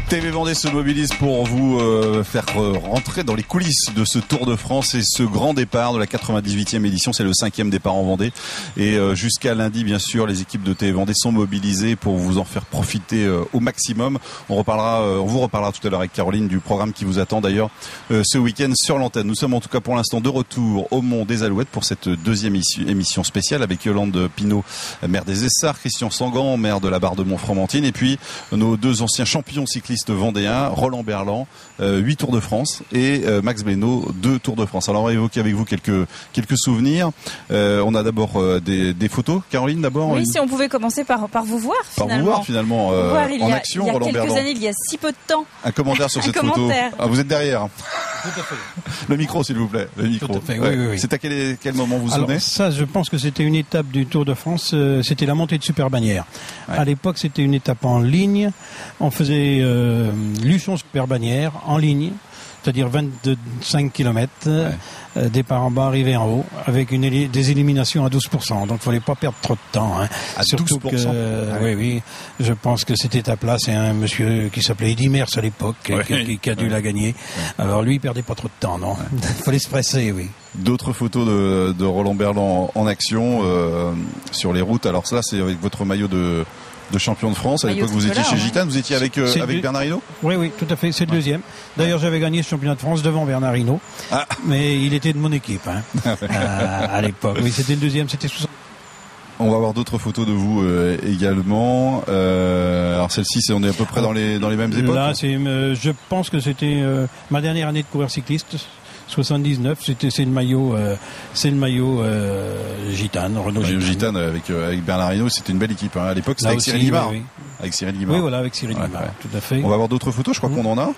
TV Vendée se mobilise pour vous faire rentrer dans les coulisses de ce Tour de France et ce grand départ de la 98e édition. C'est le 5e départ en Vendée. Et jusqu'à lundi, bien sûr, les équipes de TV Vendée sont mobilisées pour vous en faire profiter au maximum. On vous reparlera tout à l'heure avec Caroline du programme qui vous attend d'ailleurs ce week-end sur l'antenne. Nous sommes en tout cas pour l'instant de retour au Mont des Alouettes pour cette deuxième émission spéciale avec Yolande Pinault, maire des Essarts, Christian Sangan, maire de la Barre de Montfromentine, et puis nos deux anciens champions cyclistes vendéens, Roland Berland, 8 Tours de France, et Max Blénaud, 2 Tours de France. Alors on va évoquer avec vous quelques souvenirs. On a d'abord des photos. Caroline, d'abord. Oui, si on pouvait commencer par vous voir finalement. Par vous voir finalement en action, Roland Berland. Il y a quelques années, il y a si peu de temps. Un commentaire sur cette photo. Ah, vous êtes derrière. Tout à fait. Le micro, s'il vous plaît. Le micro. Tout à fait, oui. C'est à quel moment vous vous souvenez? Ça, je pense que c'était une étape du Tour de France. C'était la montée de Super-Bannière. Ouais. À l'époque, c'était une étape en ligne. On faisait Luchon-Super-Bannière en ligne, c'est-à-dire 25 km, départ en bas, arrivée en haut, avec des éliminations à 12%. Donc, il ne fallait pas perdre trop de temps. Hein. À surtout 12%. Oui, je pense que cette étape-là, c'est un monsieur qui s'appelait Eddy Merckx à l'époque, qui a dû la gagner. Ouais. Alors, lui, il perdait pas trop de temps, non. Il fallait se presser, oui. D'autres photos de Roland Berland en action sur les routes. Alors, ça, c'est avec votre maillot de champion de France. À l'époque, vous étiez chez Gitane, vous étiez avec Bernard Hinault? Oui, tout à fait, c'est le deuxième. D'ailleurs, j'avais gagné ce championnat de France devant Bernard Hinault, mais il était de mon équipe à l'époque. Oui, c'était le deuxième, c'était 60. On va avoir d'autres photos de vous également. Alors celle-ci, on est à peu près dans les mêmes époques. Là, je pense que c'était ma dernière année de coureur cycliste. 79, c'est le maillot Gitane, Renault Gitane avec Bernard Hinault, c'était une belle équipe. Hein. À l'époque, c'était avec Cyril Guimard. Oui. Avec Cyril Guimard. Oui, voilà, avec Cyril Guimard, tout à fait. On va avoir d'autres photos, je crois qu'on en a.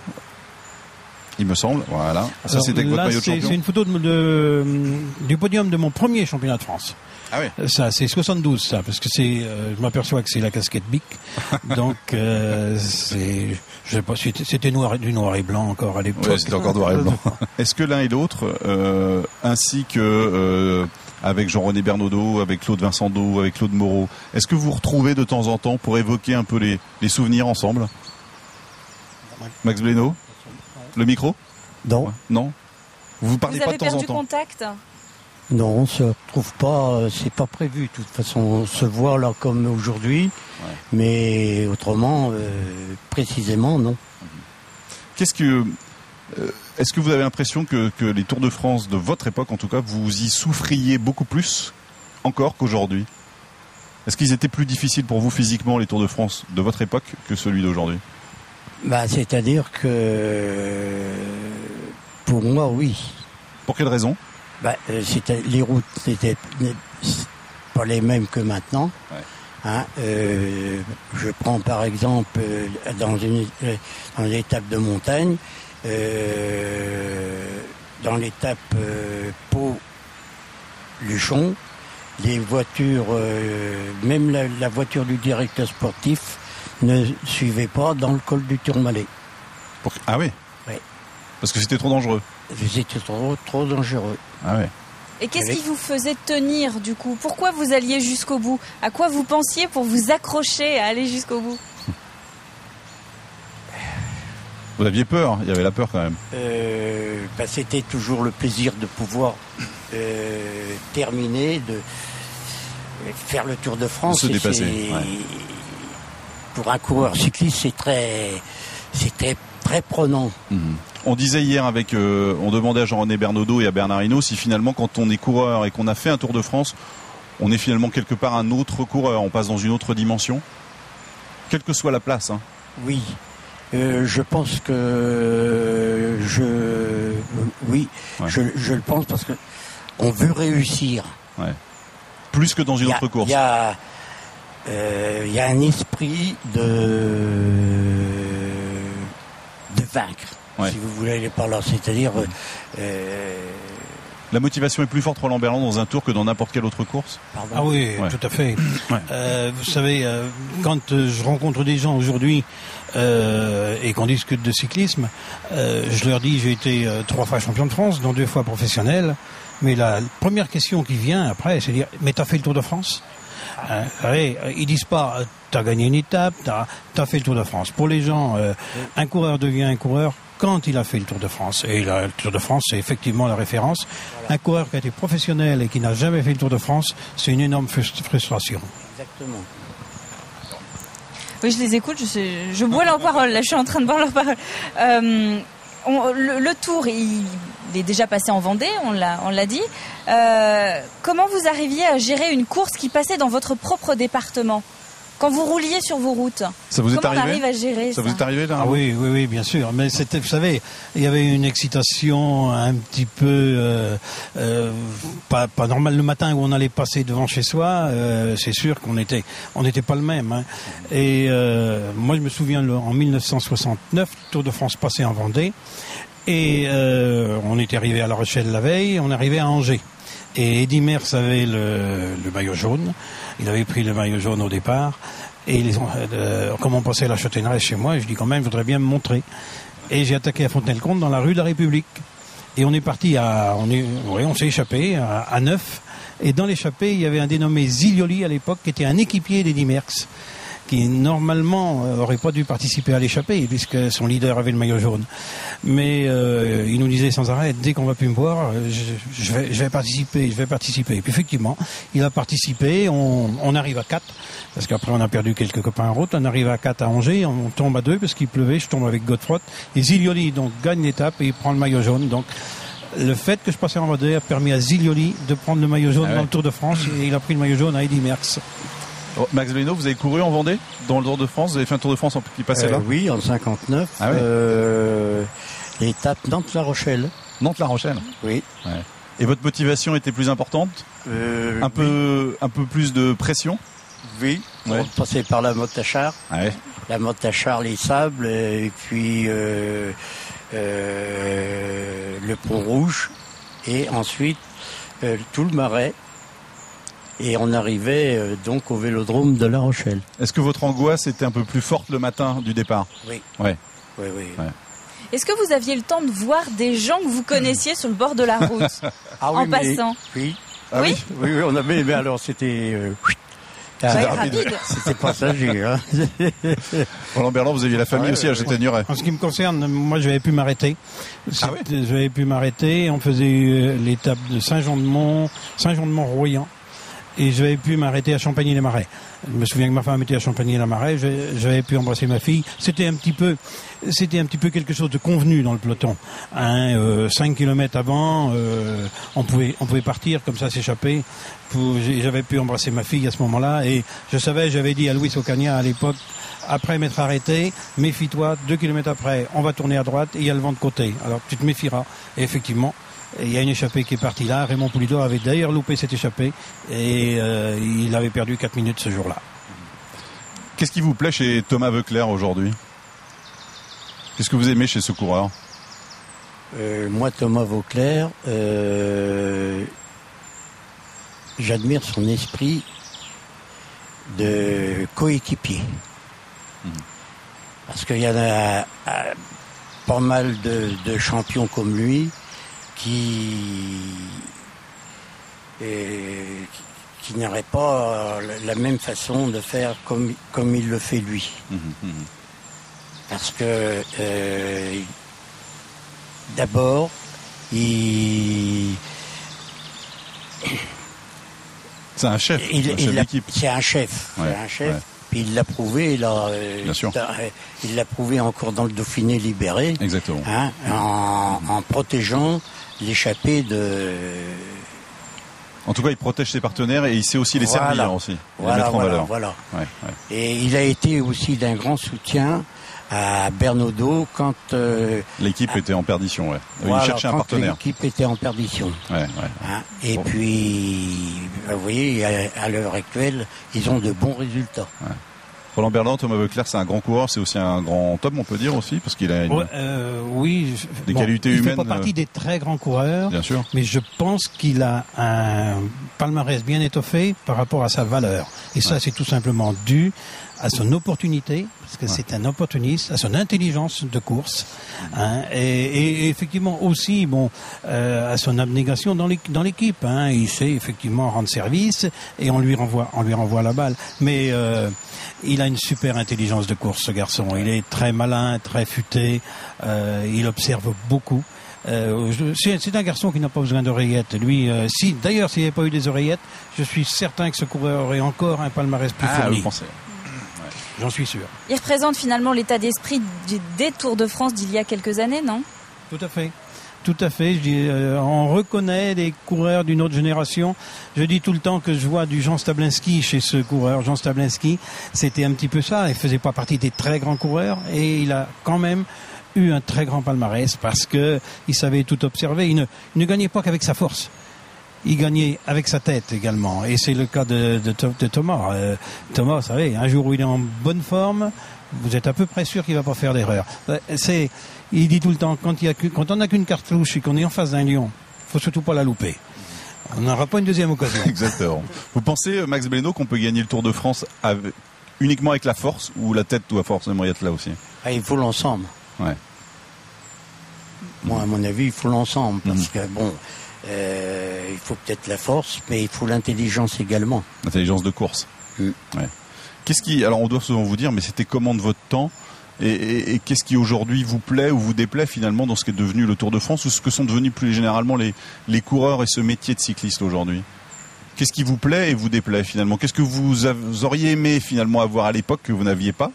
Il me semble, voilà. Ça, c'était avec votre maillot de champion. C'est une photo du podium de mon premier championnat de France. Ah oui. Ça, c'est 72, ça, parce que je m'aperçois que c'est la casquette Bic. Donc, je sais pas, c'était du noir et blanc encore à l'époque. Ouais, c'était encore noir et blanc. Est-ce que l'un et l'autre, ainsi que avec Jean-René Bernaudot, avec Claude Vincendo, avec Claude Moreau, est-ce que vous retrouvez de temps en temps pour évoquer un peu les souvenirs ensemble? Max Blénaud, le micro? Non. Ouais. Non. Vous parlez pas de temps en temps? Vous avez perdu contact? Non, on se retrouve pas, c'est pas prévu. De toute façon, on se voit là comme aujourd'hui, mais autrement, précisément, non. Est-ce que vous avez l'impression que les Tours de France de votre époque, en tout cas, vous y souffriez beaucoup plus encore qu'aujourd'hui? Est-ce qu'ils étaient plus difficiles pour vous physiquement, les Tours de France de votre époque, que celui d'aujourd'hui? C'est-à-dire que pour moi, oui. Pour quelle raison? Les routes n'étaient pas les mêmes que maintenant. Ouais. Je prends par exemple dans l'étape de montagne, dans l'étape Pau-Luchon, les voitures, même la voiture du directeur sportif ne suivait pas dans le col du Tourmalet. Ah oui? Oui. Parce que c'était trop dangereux? C'était trop dangereux. Ah ouais. Et qu'est-ce qui vous faisait tenir du coup? Pourquoi vous alliez jusqu'au bout? À quoi vous pensiez pour vous accrocher à aller jusqu'au bout? Vous aviez peur? Il y avait la peur quand même. C'était toujours le plaisir de pouvoir terminer, de faire le Tour de France. Se dépasser. Pour un coureur cycliste, c'était très prenant. Mmh. On disait hier on demandait à Jean-René Bernaudot et à Bernard Hinault si finalement quand on est coureur et qu'on a fait un Tour de France, on est finalement quelque part un autre coureur, on passe dans une autre dimension, quelle que soit la place. Hein. Oui, je pense que je le pense parce que on veut réussir. Ouais. Plus que dans une autre course. Il y a un esprit de vaincre, si vous voulez aller par là. C'est-à-dire, La motivation est plus forte, Roland Berland, dans un tour que dans n'importe quelle autre course? Ah oui, tout à fait. Vous savez, quand je rencontre des gens aujourd'hui et qu'on discute de cyclisme, je leur dis j'ai été 3 fois champion de France, dont 2 fois professionnel, mais la première question qui vient après, c'est de dire mais t'as fait le Tour de France? Ils disent pas t'as gagné une étape, t'as fait le Tour de France. Pour les gens, un coureur devient un coureur quand il a fait le Tour de France. Et le Tour de France, c'est effectivement la référence. Un coureur qui a été professionnel et qui n'a jamais fait le Tour de France, c'est une énorme frustration. Exactement. Oui, je les écoute, je bois leurs paroles, là, je suis en train de boire leurs paroles. Le Tour, il est déjà passé en Vendée, on l'a dit. Comment vous arriviez à gérer une course qui passait dans votre propre département ? Quand vous rouliez sur vos routes, ça vous est comment arrivé? on arrive à gérer ça? Ça vous est arrivé là? Ah oui, bien sûr. Mais c'était, vous savez, il y avait une excitation un petit peu pas normale le matin où on allait passer devant chez soi. C'est sûr qu'on n'était pas le même. Hein. Et moi, je me souviens en 1969, Tour de France passé en Vendée, et on était arrivé à La Rochelle la veille, on arrivait à Angers. Et Eddy Merckx avait le maillot jaune. Il avait pris le maillot jaune au départ. Et comme on passait à la Châtaigneraie chez moi, je dis quand même, je voudrais bien me montrer. Et j'ai attaqué à Fontenay-le-Comte dans la rue de la République. Et on est parti on s'est échappé à 9. Et dans l'échappée, il y avait un dénommé Zilioli à l'époque, qui était un équipier d'Eddy Merckx, qui normalement aurait pas dû participer à l'échappée puisque son leader avait le maillot jaune. Mais il nous disait sans arrêt, dès qu'on va plus me voir, je vais participer. Et puis effectivement, il a participé. On arrive à 4 parce qu'après on a perdu quelques copains en route. On arrive à 4 à Angers, on tombe à 2 parce qu'il pleuvait. Je tombe avec Godefroy et Zilioli donc gagne l'étape et il prend le maillot jaune. Donc le fait que je passais en Vendée a permis à Zilioli de prendre le maillot jaune dans le Tour de France et il a pris le maillot jaune à Eddy Merckx. Oh, Max Blénaud, vous avez couru en Vendée dans le Tour de France? Vous avez fait un Tour de France qui passait là? Oui, en 59. Ah oui. L'étape Nantes-La Rochelle. Nantes-La Rochelle. Oui. Ouais. Et votre motivation était plus importante? Un peu plus de pression? Oui. Ouais. On passait par la Motte-à-Char. Ouais. La Motte-à-Char, les sables, et puis le Pont-Rouge, et ensuite tout le Marais. Et on arrivait donc au vélodrome de La Rochelle. Est-ce que votre angoisse était un peu plus forte le matin du départ? Oui. Ouais. Oui. Ouais. Est-ce que vous aviez le temps de voir des gens que vous connaissiez sur le bord de la route en passant? Oui. Oui. Oui, on avait, mais alors c'était... rapide. C'était passager. Hein. Roland Berland, vous aviez la famille aussi à Châtaigneraie. En ce qui me concerne, moi j'avais pu m'arrêter. J'avais pu m'arrêter. On faisait l'étape de Saint-Jean-de-Mont-Royan. Et j'avais pu m'arrêter à Champagny-les-Marais. Je me souviens que ma femme était à Champagny-les-Marais, j'avais pu embrasser ma fille. C'était un petit peu quelque chose de convenu dans le peloton. 5 kilomètres avant, on pouvait partir comme ça, s'échapper. J'avais pu embrasser ma fille à ce moment-là, et j'avais dit à Luis Ocaña à l'époque, après m'être arrêté, méfie-toi, 2 kilomètres après, on va tourner à droite et il y a le vent de côté. Alors tu te méfieras. Et effectivement, il y a une échappée qui est partie là. Raymond Poulidor avait d'ailleurs loupé cette échappée et il avait perdu 4 minutes ce jour-là. Qu'est-ce qui vous plaît chez Thomas Voeckler aujourd'hui? Qu'est-ce que vous aimez chez ce coureur? Moi, Thomas Voeckler, j'admire son esprit de coéquipier. Parce qu'il y en a pas mal de champions comme lui qui n'aurait pas la même façon de faire comme il le fait lui. Parce que d'abord, c'est un chef. C'est un chef. Ouais, c'est un chef. Ouais. Puis il l'a prouvé là. Bien sûr. Il l'a prouvé encore dans le Dauphiné libéré. Exactement. Hein, en protégeant l'échappée de. En tout cas, il protège ses partenaires et il sait aussi les servir aussi. Les mettre en valeur. Voilà. Ouais. Et il a été aussi d'un grand soutien à Bernaudot quand l'équipe était en perdition. Ouais. Voilà, il cherchait un partenaire. L'équipe était en perdition. Ouais. Hein, et puis, vous voyez, à l'heure actuelle, ils ont de bons résultats. Ouais. Roland Berland, Thomas Voeckler, c'est un grand coureur, c'est aussi un grand homme, on peut dire aussi, parce qu'il a des qualités humaines. Il fait pas partie des très grands coureurs, bien sûr, mais je pense qu'il a un palmarès bien étoffé par rapport à sa valeur. Et ça, c'est tout simplement dû à son opportunité, parce que c'est un opportuniste, à son intelligence de course, hein, et effectivement aussi, à son abnégation dans l'équipe. Hein, il sait effectivement rendre service et on lui renvoie la balle. Mais il a une super intelligence de course, ce garçon. Il est très malin, très futé. Il observe beaucoup. C'est un garçon qui n'a pas besoin d'oreillettes. Lui, s'il n'y avait pas eu des oreillettes, je suis certain que ce coureur aurait encore un palmarès plus fourni. Vous pensez? J'en suis sûr. Il représente finalement l'état d'esprit des Tours de France d'il y a quelques années, non? Tout à fait. Tout à fait. On reconnaît des coureurs d'une autre génération. Je dis tout le temps que je vois du Jean Stablinski chez ce coureur. Jean Stablinski, c'était un petit peu ça. Il faisait pas partie des très grands coureurs et il a quand même eu un très grand palmarès parce que il savait tout observer. Il ne gagnait pas qu'avec sa force. Il gagnait avec sa tête également. Et c'est le cas de Thomas. Thomas, vous savez, un jour où il est en bonne forme, vous êtes à peu près sûr qu'il va pas faire d'erreur. Il dit tout le temps, quand on n'a qu'une cartouche et qu'on est en face d'un lion, faut surtout pas la louper. On n'aura pas une deuxième occasion. Exactement. Vous pensez, Max Blénaud, qu'on peut gagner le Tour de France uniquement avec la force, ou la tête doit forcément y être là aussi? Il faut l'ensemble. Ouais. Moi, à mon avis, il faut l'ensemble, parce que il faut peut-être la force, mais il faut l'intelligence également. L'intelligence de course. Ouais. Alors on doit souvent vous dire, mais c'était comment de votre temps, et qu'est-ce qui aujourd'hui vous plaît ou vous déplaît finalement dans ce qui est devenu le Tour de France, ou ce que sont devenus plus généralement les coureurs et ce métier de cycliste aujourd'hui? Qu'est-ce qui vous plaît et vous déplaît finalement? Qu'est-ce que vous auriez aimé finalement avoir à l'époque que vous n'aviez pas?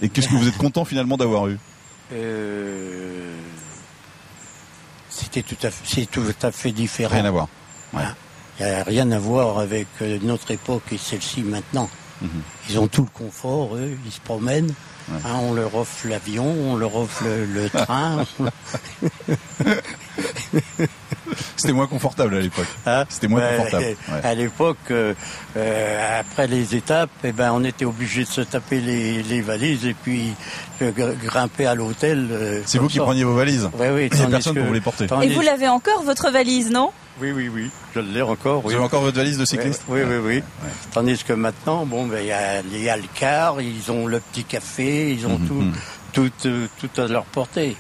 Et qu'est-ce que vous êtes content finalement d'avoir eu? C'est tout à fait différent. Rien à voir. Ouais. Il n'y a rien à voir avec notre époque et celle-ci maintenant. Ils ont tout le confort, eux, ils se promènent. Ouais. Hein, on leur offre l'avion, on leur offre le train. C'était moins confortable à l'époque. C'était moins confortable. Ouais. À l'époque, après les étapes, on était obligé de se taper les valises et puis grimper à l'hôtel. C'est vous qui preniez vos valises? Oui. C'est personne pour vous les porter. Et vous l'avez encore, votre valise, non? Oui. Je l'ai encore. Vous avez encore votre valise de cycliste? Oui. Tandis que maintenant, il y a le car, ils ont le petit café, ils ont tout à leur portée.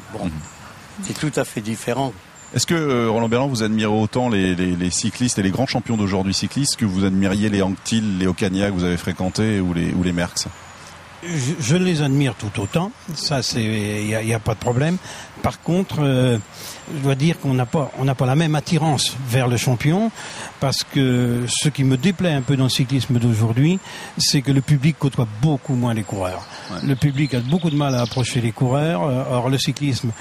C'est tout à fait différent. Est-ce que, Roland Berland, vous admirez autant les cyclistes et les grands champions d'aujourd'hui cyclistes que vous admiriez les Anquetil, les Ocaña que vous avez fréquentés ou les Merckx? Je les admire tout autant, ça il y a pas de problème. Par contre, je dois dire qu'on n'a pas la même attirance vers le champion, parce que ce qui me déplaît un peu dans le cyclisme d'aujourd'hui, c'est que le public côtoie beaucoup moins les coureurs. Ouais. Le public a beaucoup de mal à approcher les coureurs. Or le cyclisme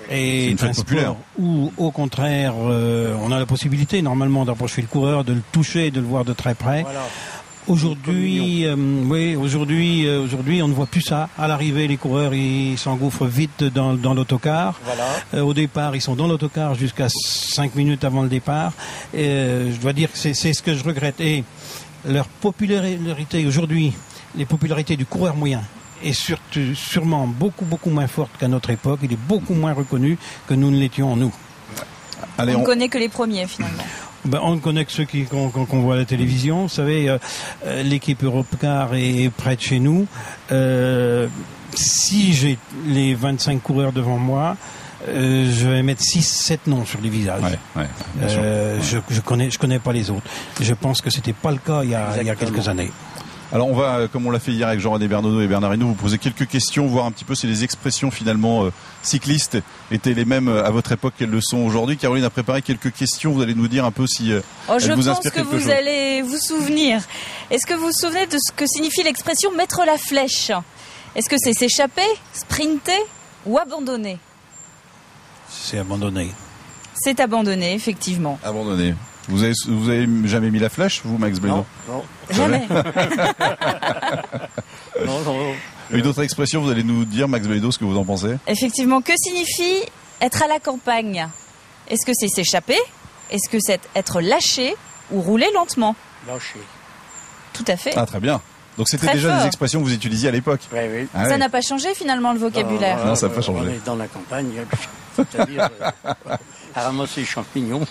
est un sport où, au contraire, on a la possibilité normalement d'approcher le coureur, de le toucher, de le voir de très près. Voilà. Aujourd'hui, on ne voit plus ça. À l'arrivée, les coureurs, ils s'engouffrent vite dans l'autocar. Voilà. Au départ, ils sont dans l'autocar jusqu'à 5 minutes avant le départ. Je dois dire que c'est ce que je regrette. Et leur popularité aujourd'hui, les popularités du coureur moyen, est sûrement beaucoup moins forte qu'à notre époque. Il est beaucoup moins reconnu que nous ne l'étions nous. Allez, on ne connaît que les premiers finalement. On ne connaît que ceux qu'on voit à la télévision. Vous savez, l'équipe Europcar est près de chez nous. Si j'ai les 25 coureurs devant moi, je vais mettre 6-7 noms sur les visages. Je connais pas les autres. Je pense que c'était pas le cas il y a quelques années. Alors on va, comme on l'a fait hier avec Jean-René Bernodeau et Bernard Hinault, vous poser quelques questions, voir un petit peu si les expressions finalement cyclistes étaient les mêmes à votre époque qu'elles le sont aujourd'hui. Caroline a préparé quelques questions, vous allez nous dire un peu si elles vous inspirent quelque chose. Je pense que vous allez vous souvenir. Est-ce que vous vous souvenez de ce que signifie l'expression mettre la flèche? Est-ce que c'est s'échapper, sprinter ou abandonner? C'est abandonner. C'est abandonner, effectivement. Abandonner. Vous avez jamais mis la flèche, vous, Max Blénaud? Non. Jamais. non. Une autre expression, vous allez nous dire, Max Blénaud, ce que vous en pensez? Effectivement, que signifie être à la campagne? Est-ce que c'est s'échapper? Est-ce que c'est être lâché ou rouler lentement? Lâché. Tout à fait. Ah, très bien. Donc c'était Très déjà fort. des expressions que vous utilisiez à l'époque. Oui, oui. Ah Ça ouais. n'a pas changé finalement le vocabulaire. Non, ça n'a pas changé. On est dans la campagne, c'est-à-dire à ramasser les champignons.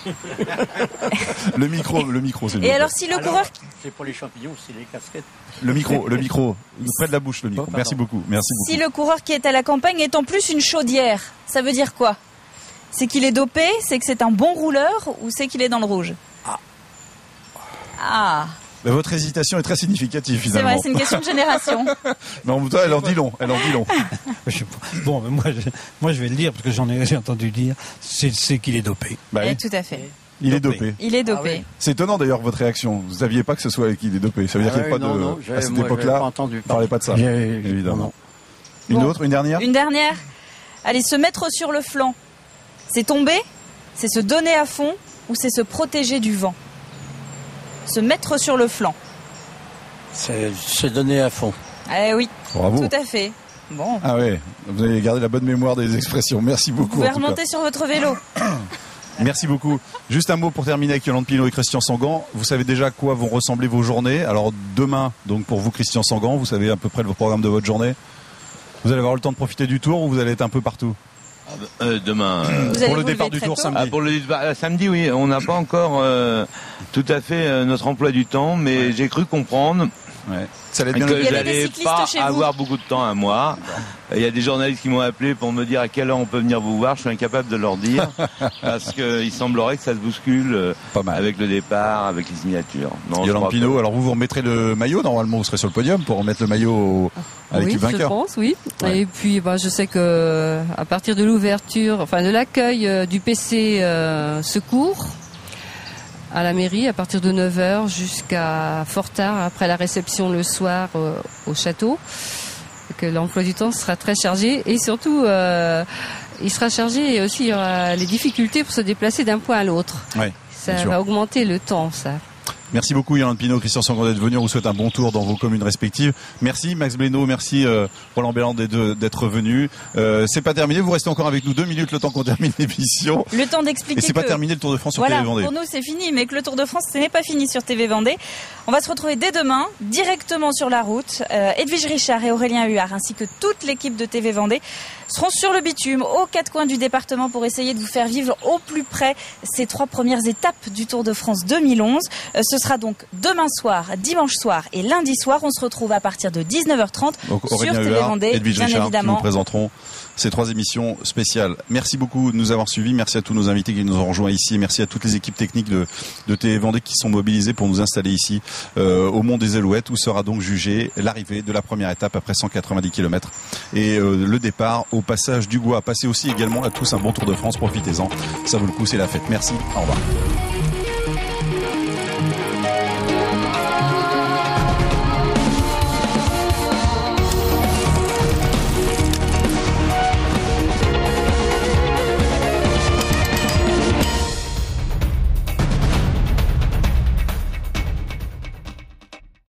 Le micro, c'est Et alors si le coureur... C'est pour les champignons, c'est les casquettes. le micro, près de la bouche, le micro. Oh, Merci beaucoup, merci beaucoup. Si le coureur qui est à la campagne est en plus une chaudière, ça veut dire quoi? C'est qu'il est dopé, c'est que c'est un bon rouleur ou c'est qu'il est dans le rouge? Ah, Mais votre hésitation est très significative c'est finalement. vrai, c'est une question de génération. Mais en même temps, elle en dit long. Bon, mais moi, je vais le dire parce que j'ai entendu dire, c'est qu'il est dopé. Bah oui, Eh, tout à fait. il est dopé. Il est dopé. Ah oui. C'est étonnant d'ailleurs votre réaction. Vous saviez pas que ce soit qu'il est dopé. Ça veut dire qu'il n'y a pas de... à cette époque-là, on ne parlait pas de ça. Évidemment. Une Bon. autre, une dernière. Une dernière. Allez, se mettre sur le flanc. C'est tomber, c'est se donner à fond ou c'est se protéger du vent? Se mettre sur le flanc. C'est se donner à fond. Eh oui, Bravo. tout à fait. Bon, Ah ouais, vous avez gardé la bonne mémoire des expressions. Merci vous beaucoup. pouvez en tout cas. remonter sur votre vélo. Merci beaucoup. Juste un mot pour terminer avec Yolande Pinault et Christian Sangan. Vous savez déjà à quoi vont ressembler vos journées. Alors demain, donc pour vous Christian Sangan, vous savez à peu près le programme de votre journée. Vous allez avoir le temps de profiter du tour ou vous allez être un peu partout? Demain. Vous allez Pour le vous départ lever du très tour tôt. samedi. Pour le samedi, oui, on n'a pas encore tout à fait notre emploi du temps, mais j'ai cru comprendre Ouais. Ça allait être bien que Il y avait des j'allais cyclistes pas chez vous. avoir beaucoup de temps à moi. Il y a des journalistes qui m'ont appelé pour me dire à quelle heure on peut venir vous voir. Je suis incapable de leur dire parce qu'il semblerait que ça se bouscule Pas mal. avec le départ, avec les signatures. Non, je Yolande crois Pinault, que- alors vous remettrez le maillot, normalement vous serez sur le podium pour remettre le maillot à Oui, l'équipe je vainqueur. pense, oui. Ouais. Et puis, je sais que à partir de l'ouverture, enfin de l'accueil du PC Secours à la mairie, à partir de 9h jusqu'à fort tard, après la réception le soir au château, que l'emploi du temps sera très chargé et surtout il sera chargé et aussi il y aura les difficultés pour se déplacer d'un point à l'autre. Ouais, Ça bien sûr. va augmenter le temps, ça. Merci beaucoup Yolande Pinault, Christian Sangan d'être venu. On vous souhaite un bon tour dans vos communes respectives. Merci Max Blénaud, merci Roland Belland d'être venu. C'est pas terminé, vous restez encore avec nous 2 minutes le temps qu'on termine l'émission. Le temps Et d'expliquer c'est que... pas terminé le Tour de France sur Voilà, TV Vendée. pour nous c'est fini, mais que le Tour de France ce n'est pas fini sur TV Vendée. On va se retrouver dès demain, directement sur la route. Edwige Richard et Aurélien Huard, ainsi que toute l'équipe de TV Vendée, seront sur le bitume, aux 4 coins du département, pour essayer de vous faire vivre au plus près ces 3 premières étapes du Tour de France 2011. Ce sera donc demain soir, dimanche soir et lundi soir. On se retrouve à partir de 19h30 Donc sur Aurélien TV Huard, Vendée, Edwige bien Richard qui nous évidemment. présenteront ces 3 émissions spéciales. Merci beaucoup de nous avoir suivis. Merci à tous nos invités qui nous ont rejoints ici. Et merci à toutes les équipes techniques de TV Vendée qui sont mobilisées pour nous installer ici au Mont des Alouettes, où sera donc jugée l'arrivée de la première étape après 190 km et le départ au passage du Gois. Passez aussi également à tous un bon Tour de France. Profitez-en. Ça vaut le coup, c'est la fête. Merci. Au revoir.